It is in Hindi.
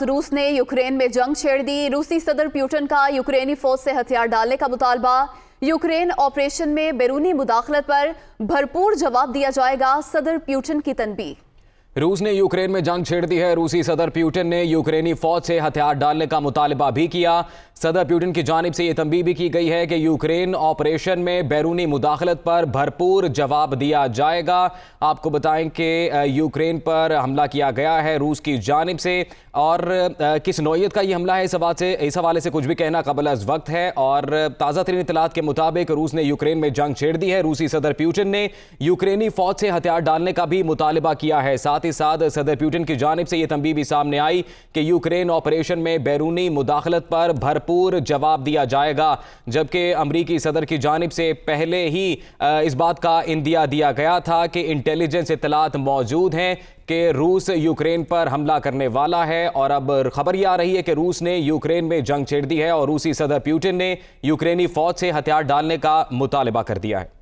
वक्त रूस ने यूक्रेन में जंग छेड़ दी। रूसी सदर पुतिन का यूक्रेनी फौज से हथियार डालने का मुतालबा। यूक्रेन ऑपरेशन में बैरूनी मुदाखलत पर भरपूर जवाब दिया जाएगा, सदर पुतिन की तनबीह। रूस ने यूक्रेन में जंग छेड़ दी है। रूसी सदर पुतिन ने यूक्रेनी फौज से हथियार डालने का मुतालबा भी किया। सदर पुतिन की जानिब से यह तंबीह भी की गई है कि यूक्रेन ऑपरेशन में बैरूनी मुदाखलत पर भरपूर जवाब दिया जाएगा। आपको बताएं कि यूक्रेन पर हमला किया गया है रूस की जानिब से, और किस नौइयत का यह हमला है इस हवाले से कुछ भी कहना कबल अज़ वक्त है। और ताज़ा तरीन इत्तलात के मुताबिक रूस ने यूक्रेन में जंग छेड़ दी है। रूसी सदर पुतिन ने यूक्रेनी फौज से हथियार डालने का भी मुतालबा किया है। साथ ही साथ सदर पुतिन की जानिब से यह तंबीह भी सामने आई कि यूक्रेन ऑपरेशन में बैरूनी मुदाखलत पर भरपूर जवाब दिया जाएगा, जबकि अमरीकी सदर की जानिब से पहले ही इस बात का इंदिया दिया गया था कि इंटेलिजेंस इत्तलात मौजूद हैं कि रूस यूक्रेन पर हमला करने वाला है। और अब खबर यह आ रही है कि रूस ने यूक्रेन में जंग छेड़ दी है और रूसी सदर पुतिन ने यूक्रेनी फौज से हथियार डालने का मुतालबा कर दिया है।